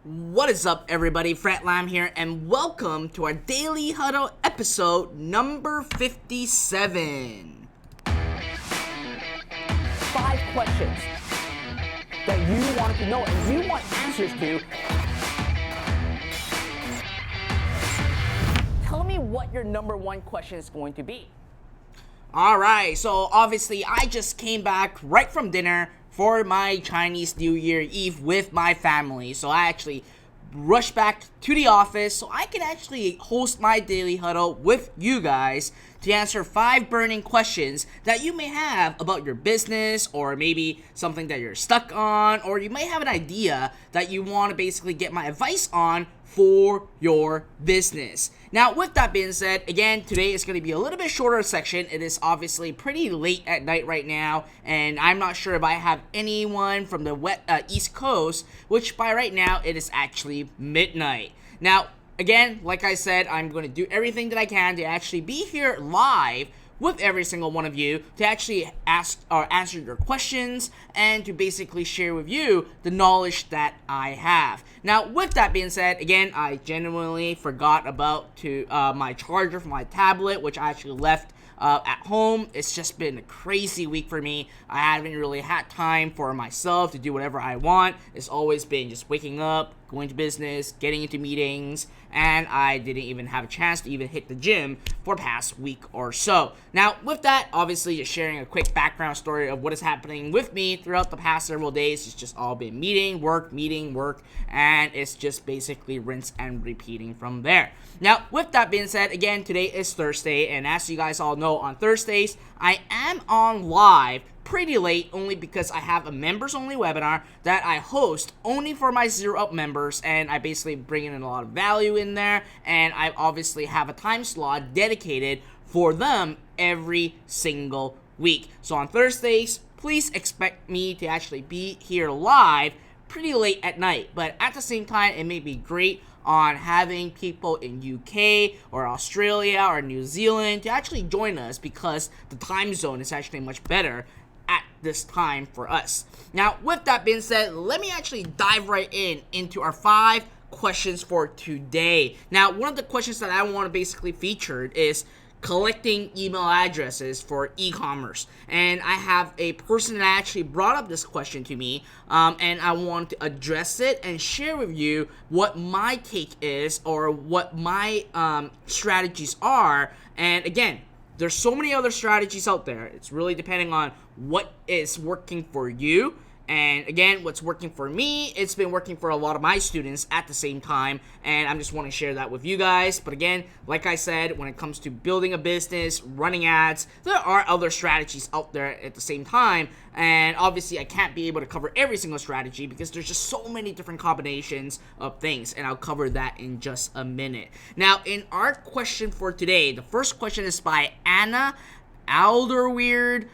What is up, everybody? Frat Lam here, and welcome to our Daily Huddle episode number 57. 5 questions that you want to know and you want answers to. Tell me what your number 1 question is going to be. Alright, so obviously I just came back right from dinner for my Chinese New Year Eve with my family. So I actually rushed back to the office so I could actually host my Daily Huddle with you guys to answer 5 burning questions that you may have about your business, or maybe something that you're stuck on, or you may have an idea that you want to basically get my advice on for your business. Now, with that being said, again, today is going to be a little bit shorter section. It is obviously pretty late at night right now, and I'm not sure if I have anyone from the East Coast, which by right now, it is actually midnight. Now, again, like I said, I'm going to do everything that I can to actually be here live with every single one of you to actually ask or answer your questions and to basically share with you the knowledge that I have. Now, with that being said, again, I genuinely forgot about my charger for my tablet, which I actually left at home. It's just been a crazy week for me. I haven't really had time for myself to do whatever I want. It's always been just waking up, going to business, getting into meetings, and I didn't even have a chance to even hit the gym for the past week or so. Now, with that, obviously just sharing a quick background story of what is happening with me throughout the past several days. It's just all been meeting, work, and it's just basically rinse and repeating from there. Now, with that being said, again, today is Thursday, and as you guys all know, on Thursdays, I am on live pretty late, only because I have a members only webinar that I host only for my Zero Up members, and I basically bring in a lot of value in there, and I obviously have a time slot dedicated for them every single week. So on Thursdays, please expect me to actually be here live pretty late at night, but at the same time, it may be great on having people in UK or Australia or New Zealand to actually join us, because the time zone is actually much better at this time for us. Now, with that being said, let me actually dive right into our 5 questions for today. Now, one of the questions that I want to basically feature is collecting email addresses for e-commerce, and I have a person that actually brought up this question to me, and I want to address it and share with you what my take is, or what my strategies are. And again, there's so many other strategies out there. It's really depending on what is working for you. And again, what's working for me, it's been working for a lot of my students at the same time, and I'm just want to share that with you guys. But again, like I said, when it comes to building a business, running ads, there are other strategies out there at the same time, and obviously I can't be able to cover every single strategy because there's just so many different combinations of things, and I'll cover that in just a minute. Now, in our question for today, the first question is by Anna Alderweird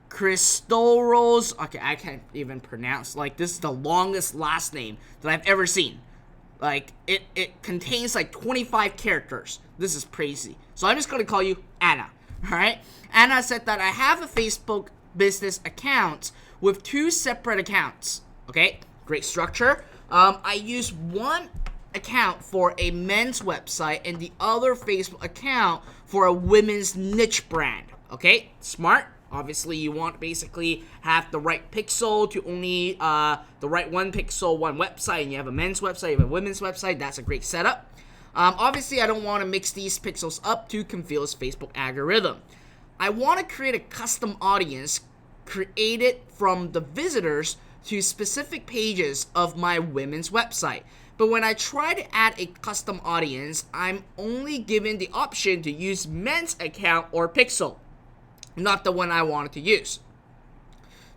Christoros. Okay, I can't even pronounce. Like, this is the longest last name that I've ever seen. Like, it contains like 25 characters. This is crazy. So I'm just going to call you Anna. Alright? Anna said that I have a Facebook business account with 2 separate accounts. Okay? Great structure. I use one account for a men's website and the other Facebook account for a women's niche brand. Okay? Smart. Obviously, you want to basically have the right pixel to only the right one pixel, one website, and you have a men's website, you have a women's website. That's a great setup. Obviously, I don't want to mix these pixels up to confuse Facebook algorithm. I want to create a custom audience created from the visitors to specific pages of my women's website. But when I try to add a custom audience, I'm only given the option to use men's account or pixel, not the one I wanted to use.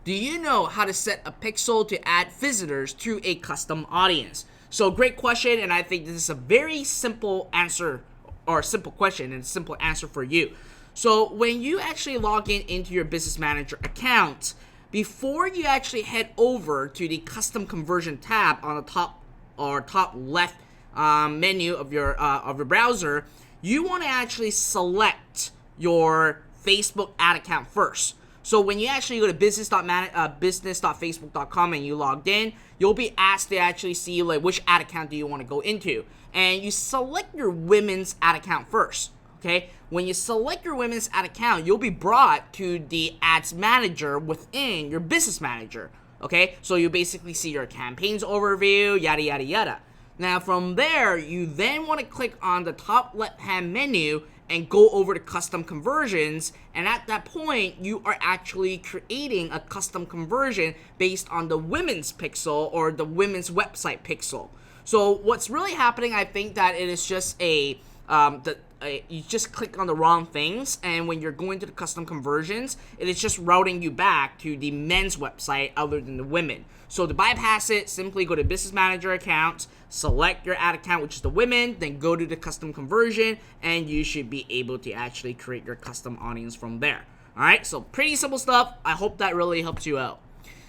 Do you know how to set a pixel to add visitors to a custom audience? So great question, and I think this is a very simple answer, or simple question and simple answer for you. So when you actually log into your business manager account, before you actually head over to the custom conversion tab on the top left menu of your browser, you want to actually select your Facebook ad account first. So when you actually go to business.facebook.com and you logged in, you'll be asked to actually see like which ad account do you want to go into. And you select your women's ad account first, okay? When you select your women's ad account, you'll be brought to the ads manager within your business manager, okay? So you basically see your campaigns overview, yada, yada, yada. Now from there, you then want to click on the top left-hand menu and go over to custom conversions, and at that point you are actually creating a custom conversion based on the women's pixel or the women's website pixel. So what's really happening, I think that it is just you just click on the wrong things, and when you're going to the custom conversions, it is just routing you back to the men's website other than the women. So to bypass it, simply go to business manager account, select your ad account, which is the women, then go to the custom conversion, and you should be able to actually create your custom audience from there. Alright, so pretty simple stuff. I hope that really helps you out.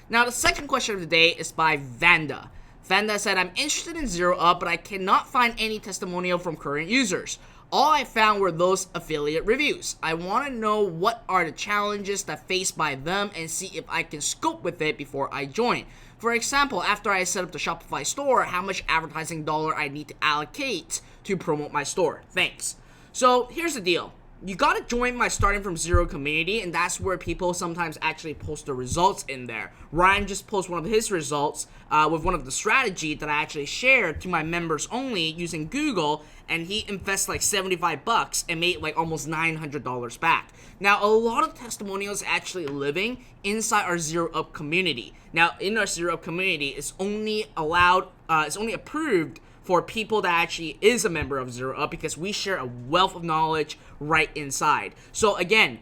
Now the second question of the day is by Vanda. Vanda said, I'm interested in Zero Up, but I cannot find any testimonial from current users. All I found were those affiliate reviews. I want to know what are the challenges that faced by them and see if I can scope with it before I join. For example, after I set up the Shopify store, how much advertising dollar I need to allocate to promote my store. Thanks. So here's the deal. You gotta join my Starting From Zero community, and that's where people sometimes actually post the results in there. Ryan just posted one of his results with one of the strategy that I actually shared to my members only using Google, and he invests like $75 and made like almost $900 back. Now, a lot of testimonials actually living inside our Zero Up community. Now, in our Zero Up community, it's only approved for people that actually is a member of Zero Up, because we share a wealth of knowledge right inside. So again,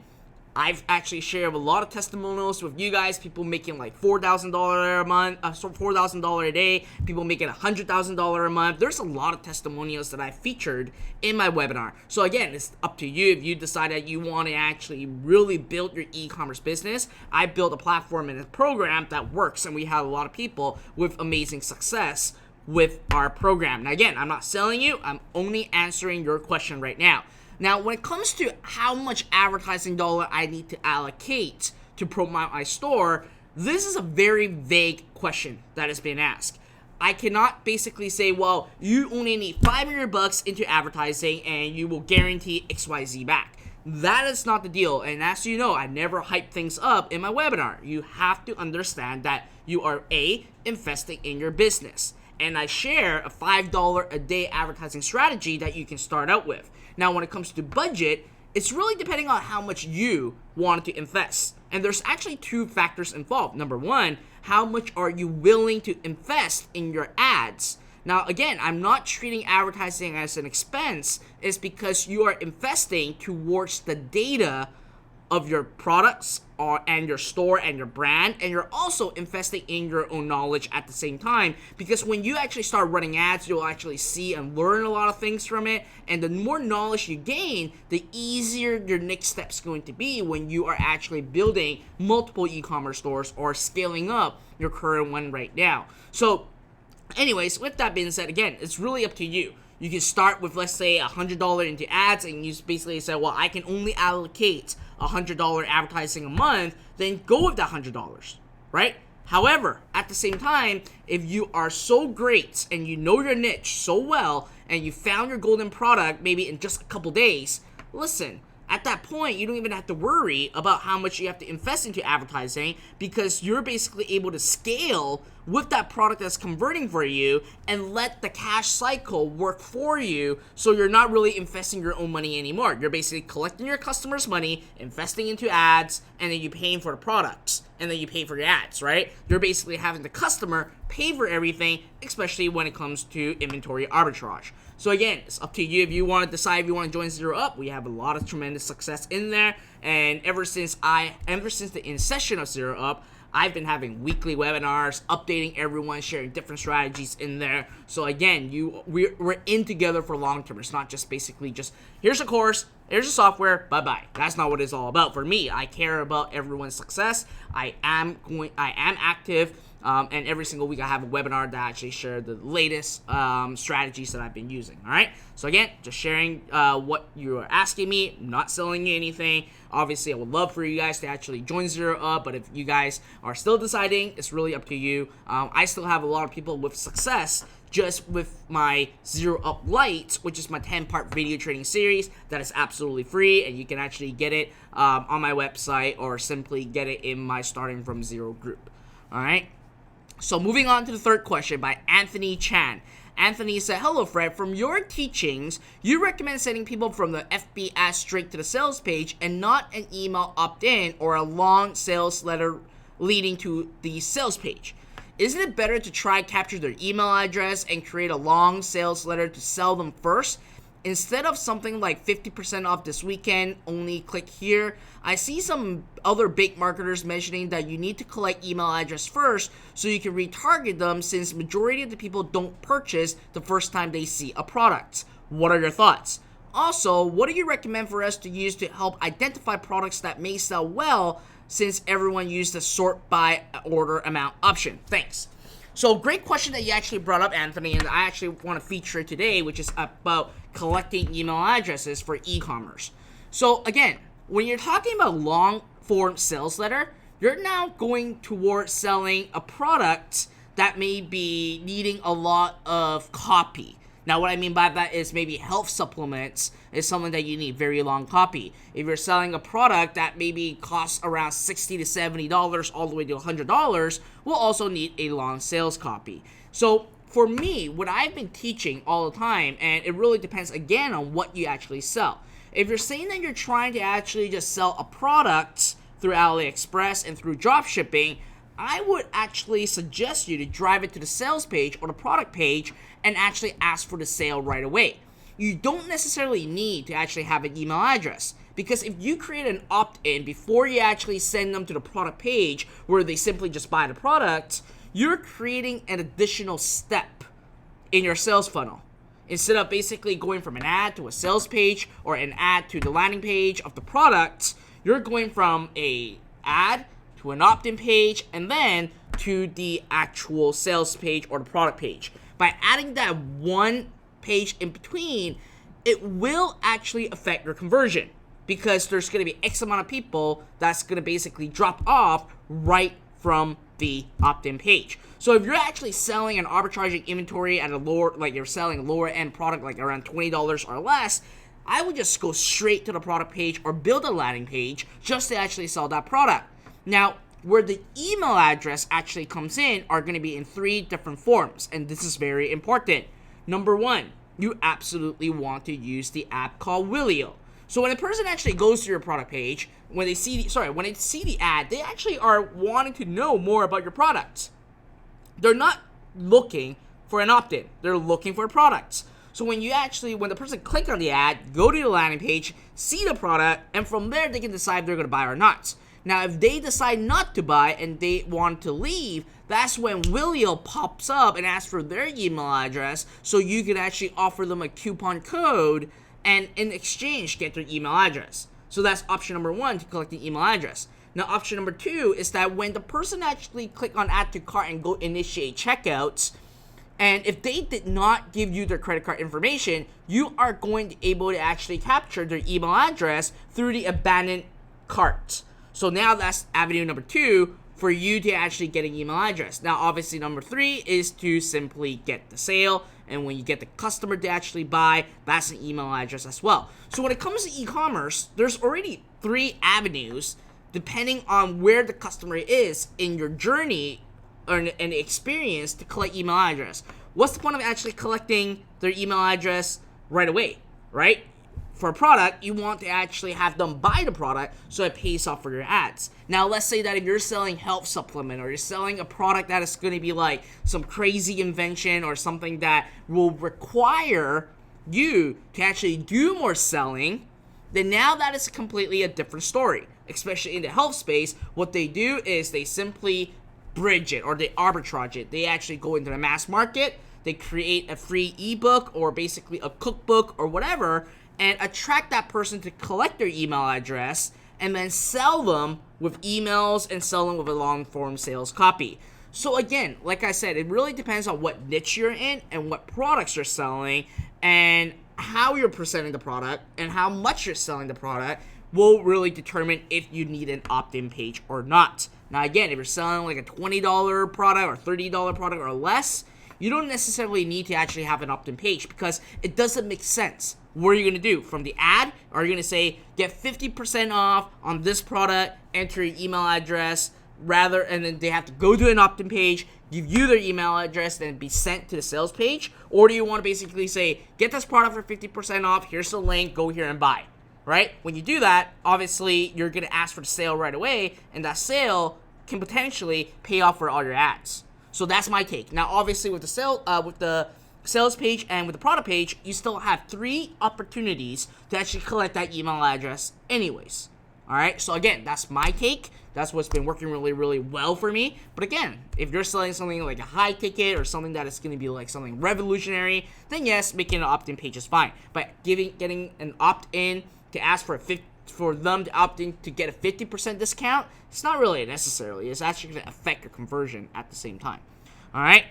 I've actually shared a lot of testimonials with you guys, people making like $4,000 a month, $4,000 a day, people making $100,000 a month. There's a lot of testimonials that I featured in my webinar. So again, it's up to you if you decide that you want to actually really build your e-commerce business. I built a platform and a program that works, and we have a lot of people with amazing success with our program. Now again, I'm not selling you, I'm only answering your question right now. Now when it comes to how much advertising dollar I need to allocate to promote my store, this is a very vague question that has been asked. I cannot basically say, well, you only need $500 into advertising and you will guarantee XYZ back. That is not the deal, and as you know, I never hype things up in my webinar. You have to understand that you are investing in your business. And I share a $5 a day advertising strategy that you can start out with. Now, when it comes to budget, it's really depending on how much you want to invest. And there's actually two factors involved. Number one, how much are you willing to invest in your ads? Now, again, I'm not treating advertising as an expense. It's because you are investing towards the data of your products and your store and your brand, and you're also investing in your own knowledge at the same time, because when you actually start running ads, you'll actually see and learn a lot of things from it, and the more knowledge you gain, the easier your next step's going to be when you are actually building multiple e-commerce stores or scaling up your current one right now. So anyways, with that being said, again, it's really up to you. You can start with, let's say, $100 into ads, and you basically say, well, I can only allocate $100 advertising a month, then go with that $100, right? However, at the same time, if you are so great and you know your niche so well and you found your golden product maybe in just a couple days, listen, at that point, you don't even have to worry about how much you have to invest into advertising, because you're basically able to scale with that product that's converting for you and let the cash cycle work for you, so you're not really investing your own money anymore. You're basically collecting your customers' money, investing into ads, and then you're paying for the products, and then you pay for your ads, right? You're basically having the customer pay for everything, especially when it comes to inventory arbitrage. So again, it's up to you if you want to decide if you want to join Zero Up. We have a lot of tremendous success in there, and ever since the inception of Zero Up, I've been having weekly webinars, updating everyone, sharing different strategies in there. So again, we're in together for long term. It's not just basically just, here's a course, here's a software, bye-bye. That's not what it's all about. For me, I care about everyone's success. I am active And every single week I have a webinar that actually share the latest strategies that I've been using. All right. So again, just sharing what you are asking me, not selling you anything. Obviously, I would love for you guys to actually join Zero Up, but if you guys are still deciding, it's really up to you. I still have a lot of people with success just with my Zero Up Lite, which is my 10-part video training series that is absolutely free, and you can actually get it on my website or simply get it in my Starting From Zero group. All right. So moving on to the third question by Anthony Chan. Anthony said, hello Fred, from your teachings, you recommend sending people from the FB ad straight to the sales page and not an email opt-in or a long sales letter leading to the sales page. Isn't it better to try capture their email address and create a long sales letter to sell them first? Instead of something like 50% off this weekend, only click here. I see some other big marketers mentioning that you need to collect email address first so you can retarget them, since majority of the people don't purchase the first time they see a product. What are your thoughts? Also, what do you recommend for us to use to help identify products that may sell well, since everyone used the sort by order amount option? Thanks. So great question that you actually brought up, Anthony, and I actually want to feature today, which is about collecting email addresses for e-commerce. So again, when you're talking about long form sales letter, you're now going towards selling a product that may be needing a lot of copy. Now, what I mean by that is maybe health supplements is something that you need very long copy. If you're selling a product that maybe costs around $60 to $70 all the way to $100, we'll also need a long sales copy. So for me, what I've been teaching all the time, and it really depends again on what you actually sell. If you're saying that you're trying to actually just sell a product through AliExpress and through drop shipping, I would actually suggest you to drive it to the sales page or the product page and actually ask for the sale right away. You don't necessarily need to actually have an email address, because if you create an opt-in before you actually send them to the product page where they simply just buy the product, you're creating an additional step in your sales funnel. Instead of basically going from an ad to a sales page or an ad to the landing page of the product, you're going from a ad to an opt-in page and then to the actual sales page or the product page. By adding that one page in between, it will actually affect your conversion, because there's going to be X amount of people that's going to basically drop off right from the opt-in page. So if you're actually selling an arbitraging inventory at a lower, like you're selling a lower end product like around $20 or less, I would just go straight to the product page or build a landing page just to actually sell that product. Now, where the email address actually comes in are going to be in 3 different forms, and this is very important. Number 1, you absolutely want to use the app called Willio. So when a person actually goes to your product page, when they see the ad, they actually are wanting to know more about your products. They're not looking for an opt-in. They're looking for products. So when the person click on the ad, go to the landing page, see the product, and from there they can decide if they're going to buy or not. Now, if they decide not to buy and they want to leave, that's when Willio pops up and asks for their email address so you can actually offer them a coupon code and in exchange get their email address. So that's option number 1, to collect the email address. Now, option number 2 is that when the person actually click on add to cart and go initiate checkouts, and if they did not give you their credit card information, you are going to be able to actually capture their email address through the abandoned cart. So now that's avenue number 2 for you to actually get an email address. Now, obviously, number 3 is to simply get the sale. And when you get the customer to actually buy, that's an email address as well. So when it comes to e-commerce, there's already 3 avenues depending on where the customer is in your journey or an experience to collect email address. What's the point of actually collecting their email address right away, right? For a product, you want to actually have them buy the product so it pays off for your ads. Now, let's say that if you're selling health supplement or you're selling a product that is going to be like some crazy invention or something that will require you to actually do more selling, then now that is completely a different story. Especially in the health space, what they do is they simply bridge it or they arbitrage it. They actually go into the mass market, they create a free ebook or basically a cookbook or whatever, and attract that person to collect their email address and then sell them with emails and sell them with a long form sales copy. So again, like I said, it really depends on what niche you're in and what products you're selling and how you're presenting the product and how much you're selling the product will really determine if you need an opt-in page or not. Now again, if you're selling like a $20 product or $30 product or less, you don't necessarily need to actually have an opt-in page because it doesn't make sense. What are you going to do? From the ad, are you going to say, get 50% off on this product, enter your email address, and then they have to go to an opt-in page, give you their email address, then be sent to the sales page? Or do you want to basically say, get this product for 50% off, here's the link, go here and buy, right? When you do that, obviously, you're going to ask for the sale right away, and that sale can potentially pay off for all your ads. So that's my take. Now, obviously, with the sales page and with the product page, you still have 3 opportunities to actually collect that email address anyways. All right, so again, that's my take. That's what's been working really, really well for me. But again, if you're selling something like a high ticket or something that is going to be like something revolutionary, then yes, making an opt-in page is fine. But getting an opt-in to ask for them to opt in to get a 50% discount, it's not really necessarily. It's actually going to affect your conversion at the same time. All right.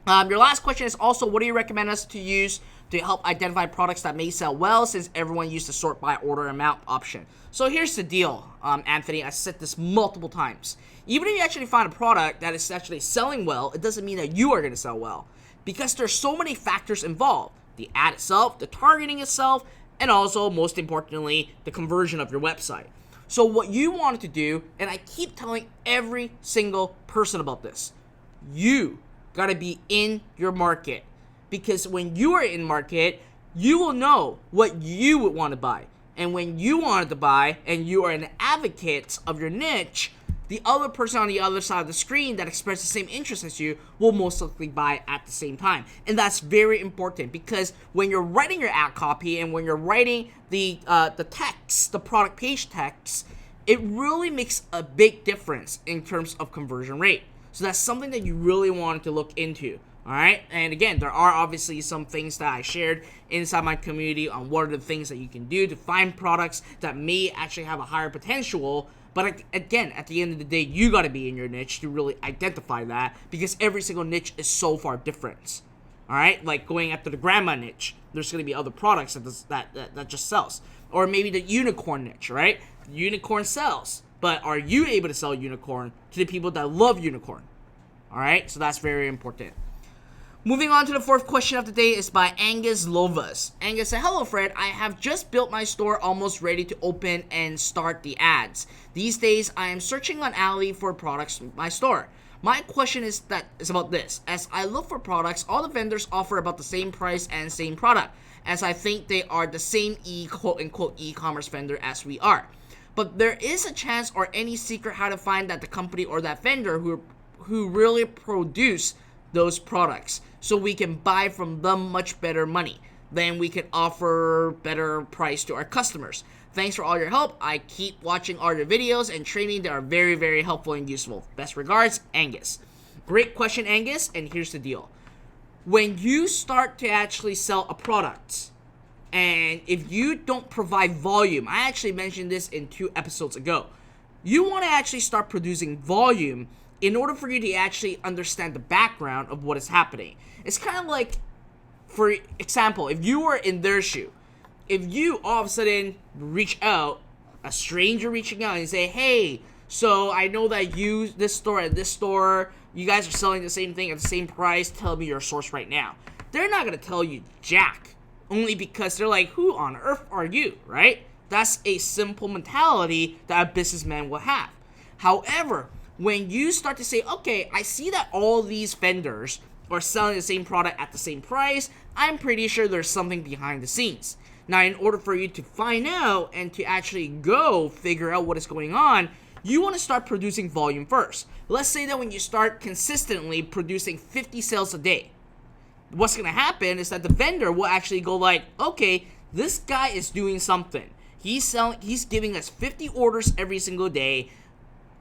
Your last question is also, what do you recommend us to use to help identify products that may sell well, since everyone used the sort by order amount option? So here's the deal, Anthony. I said this multiple times. Even if you actually find a product that is actually selling well, it doesn't mean that you are going to sell well, because there's so many factors involved: the ad itself, the targeting itself, and also, most importantly, the conversion of your website. So what you want to do, and I keep telling every single person about this, you gotta be in your market, because when you are in market, you will know what you would want to buy. And when you want to buy and you are an advocate of your niche, the other person on the other side of the screen that expresses the same interest as you will most likely buy at the same time. And that's very important, because when you're writing your ad copy and when you're writing the text, the product page text, it really makes a big difference in terms of conversion rate. So that's something that you really want to look into. All right. And again, there are obviously some things that I shared inside my community on what are the things that you can do to find products that may actually have a higher potential. But again, at the end of the day, you got to be in your niche to really identify that, because every single niche is so far different. All right. Like going after the grandma niche, there's going to be other products that just sells. Or maybe the unicorn niche, right? Unicorn sells. But are you able to sell unicorn to the people that love unicorn? All right. So that's very important. Moving on to the 4th question of the day is by Angus Lovas. Angus said, hello Fred, I have just built my store almost ready to open and start the ads. These days, I am searching on Alley for products in my store. My question is about this. As I look for products, all the vendors offer about the same price and same product, as I think they are the same quote-unquote e-commerce vendor as we are. But there is a chance or any secret how to find that the company or that vendor who really produce those products, so we can buy from them much better money. Then we can offer better price to our customers. Thanks for all your help. I keep watching all your videos and training that are very, very helpful and useful. Best regards, Angus. Great question, Angus, and here's the deal. When you start to actually sell a product, and if you don't provide volume, I actually mentioned this in 2 episodes ago, you want to actually start producing volume in order for you to actually understand the background of what is happening. It's kind of like, for example, if you were in their shoe, if you all of a sudden reach out, a stranger reaching out and say, hey, so I know that this store, you guys are selling the same thing at the same price, tell me your source right now. They're not going to tell you jack, only because they're like, who on earth are you, right? That's a simple mentality that a businessman will have. However, when you start to say, okay, I see that all these vendors are selling the same product at the same price, I'm pretty sure there's something behind the scenes. Now, in order for you to find out and to actually go figure out what is going on, you want to start producing volume first. Let's say that when you start consistently producing 50 sales a day, what's going to happen is that the vendor will actually go like, okay, this guy is doing something. He's giving us 50 orders every single day.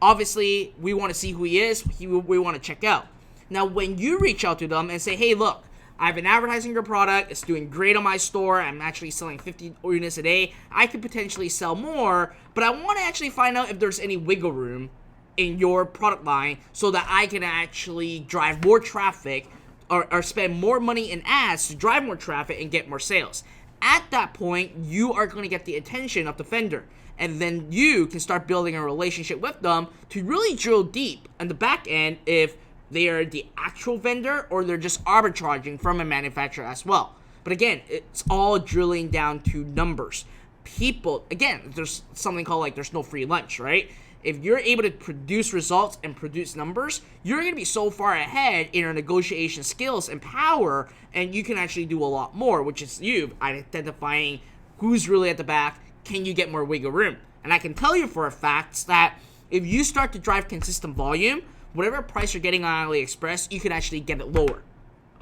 Obviously, we want to see who he is. We want to check out. Now, when you reach out to them and say, hey, look, I've been advertising your product. It's doing great on my store. I'm actually selling 50 units a day. I could potentially sell more, but I want to actually find out if there's any wiggle room in your product line so that I can actually drive more traffic or spend more money in ads to drive more traffic and get more sales. At that point, you are going to get the attention of the vendor. And then you can start building a relationship with them to really drill deep on the back end if they are the actual vendor or they're just arbitraging from a manufacturer as well. But again, it's all drilling down to numbers. People, again, there's something called like there's no free lunch, right? If you're able to produce results and produce numbers, you're going to be so far ahead in your negotiation skills and power, and you can actually do a lot more, which is you identifying who's really at the back. Can you get more wiggle room? And I can tell you for a fact that if you start to drive consistent volume, whatever price you're getting on AliExpress, you can actually get it lower,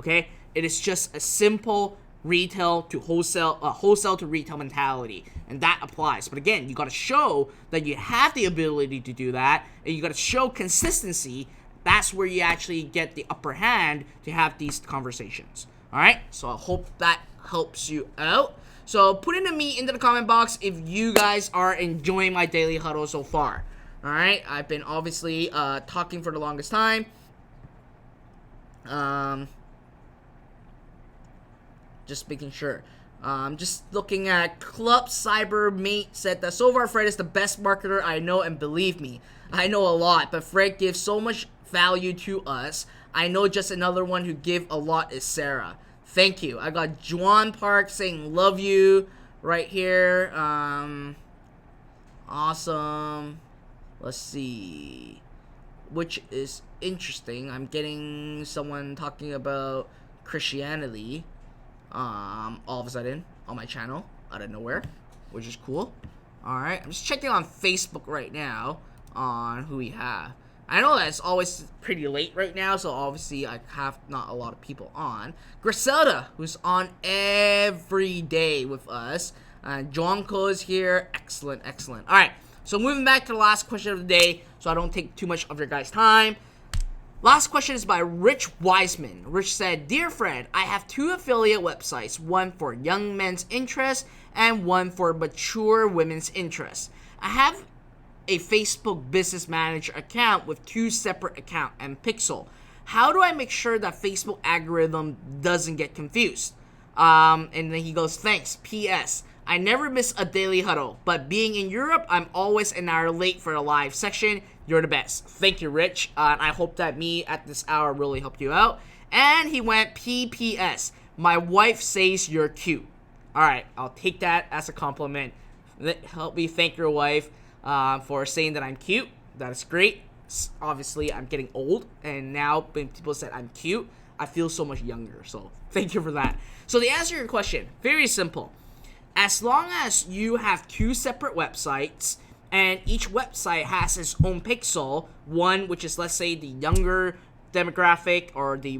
okay? It is just a simple retail to wholesale to retail mentality, and that applies. But again, you got to show that you have the ability to do that, and you got to show consistency. That's where you actually get the upper hand to have these conversations. All right, so I hope that helps you out. So put in the meat into the comment box if you guys are enjoying my daily huddle so far. All right, I've been obviously talking for the longest time. Just making sure. Just looking at Club Cyber Mate said that so far Fred is the best marketer I know, and believe me, I know a lot, but Fred gives so much value to us. I know just another one who give a lot is Sarah. Thank you. I got Juan Park saying love you right here. Awesome. Let's see. Which is interesting. I'm getting someone talking about Christianity. All of a sudden on my channel out of nowhere, which is cool. All right, I'm just checking on Facebook right now on who we have. I know that it's always pretty late right now, so obviously I have not a lot of people on. Griselda, who's on every day with us. Jonko is here. Excellent. All right, so moving back to the last question of the day, so I don't take too much of your guys' time. Last question is by Rich Wiseman. Rich said, Dear Fred, I have 2 affiliate websites, one for young men's interests and one for mature women's interests. I have a Facebook Business Manager account with 2 separate accounts and Pixel. How do I make sure that Facebook algorithm doesn't get confused? And then he goes, thanks. P.S. I never miss a daily huddle, but being in Europe, I'm always an hour late for the live section. You're the best. Thank you, Rich. And I hope that me at this hour really helped you out. And he went, P.P.S. My wife says you're cute. All right, I'll take that as a compliment. Help me thank your wife for saying that I'm cute. That is great. Obviously, I'm getting old, and now when people said I'm cute, I feel so much younger. So thank you for that. So to answer your question, very simple. As long as you have 2 separate websites, and each website has its own pixel, one which is, let's say, the younger demographic or the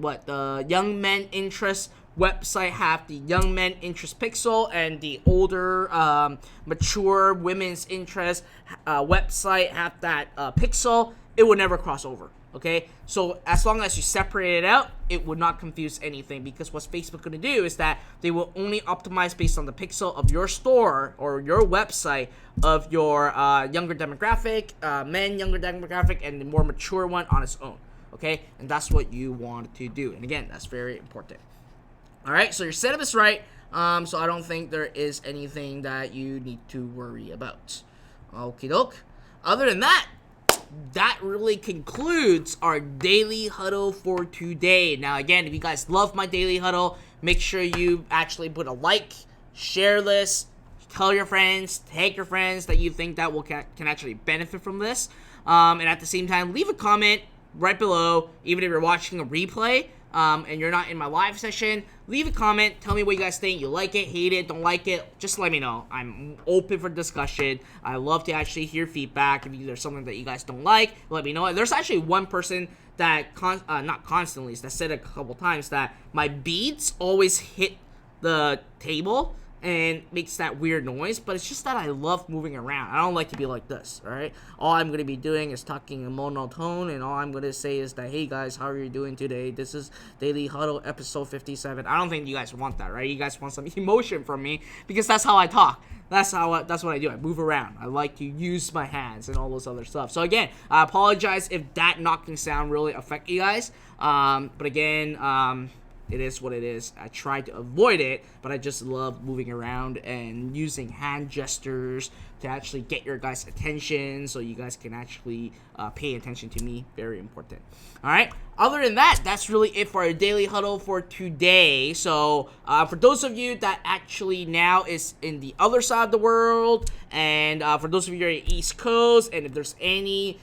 young men interest website have the young men interest pixel, and the older mature women's interest website have that pixel, it will never cross over. Okay, so as long as you separate it out, it would not confuse anything, because what Facebook going to do is that they will only optimize based on the pixel of your store or your website of your younger demographic, younger demographic, and the more mature one on its own. Okay, and that's what you want to do. And again, that's very important. All right, so your setup is right. So I don't think there is anything that you need to worry about. Okie doke. Other than that, that really concludes our daily huddle for today. Now, again, if you guys love my daily huddle, make sure you actually put a like, share this, tell your friends, tag your friends that you think that can actually benefit from this. And at the same time, leave a comment right below, even if you're watching a replay. And you're not in my live session, leave a comment. Tell me what you guys think. You like it, hate it, don't like it. Just let me know. I'm open for discussion. I love to actually hear feedback. If there's something that you guys don't like, let me know. There's actually one person that not constantly, that said a couple times that my beads always hit the table. and makes that weird noise, but it's just that I love moving around. I don't like to be like this, alright? All I'm going to be doing is talking in monotone, and all I'm going to say is that, hey guys, how are you doing today? This is Daily Huddle episode 57. I don't think you guys want that, right? You guys want some emotion from me, because that's how I talk. That's what I do. I move around. I like to use my hands and all those other stuff. So again, I apologize if that knocking sound really affect you guys. But again, it is what it is. I try to avoid it, but I just love moving around and using hand gestures to actually get your guys' attention, so you guys can actually pay attention to me. Very important. All right. Other than that, that's really it for our Daily Huddle for today. So for those of you that actually now is in the other side of the world, and for those of you who are in the East Coast, and if there's any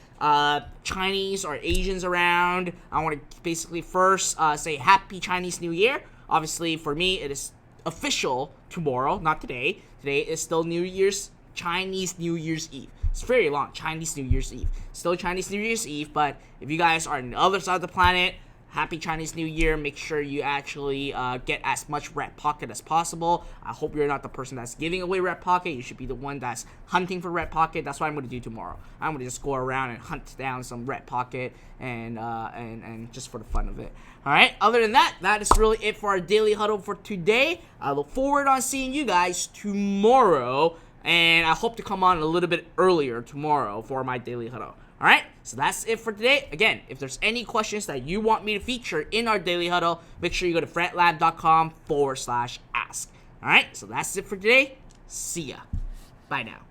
Chinese or Asians around, I want to basically first say Happy Chinese New Year. Obviously, for me, it is official tomorrow, not today. Today is still Chinese New Year's Eve. It's very long, Chinese New Year's Eve. Still Chinese New Year's Eve, but if you guys are on the other side of the planet, Happy Chinese New Year. Make sure you actually get as much Red Pocket as possible. I hope you're not the person that's giving away Red Pocket. You should be the one that's hunting for Red Pocket. That's what I'm going to do tomorrow. I'm going to just go around and hunt down some Red Pocket and just for the fun of it. All right. Other than that, that is really it for our Daily Huddle for today. I look forward on seeing you guys tomorrow, and I hope to come on a little bit earlier tomorrow for my Daily Huddle. Alright, so that's it for today. Again, if there's any questions that you want me to feature in our Daily Huddle, make sure you go to fretlab.com/ask. Alright, so that's it for today. See ya. Bye now.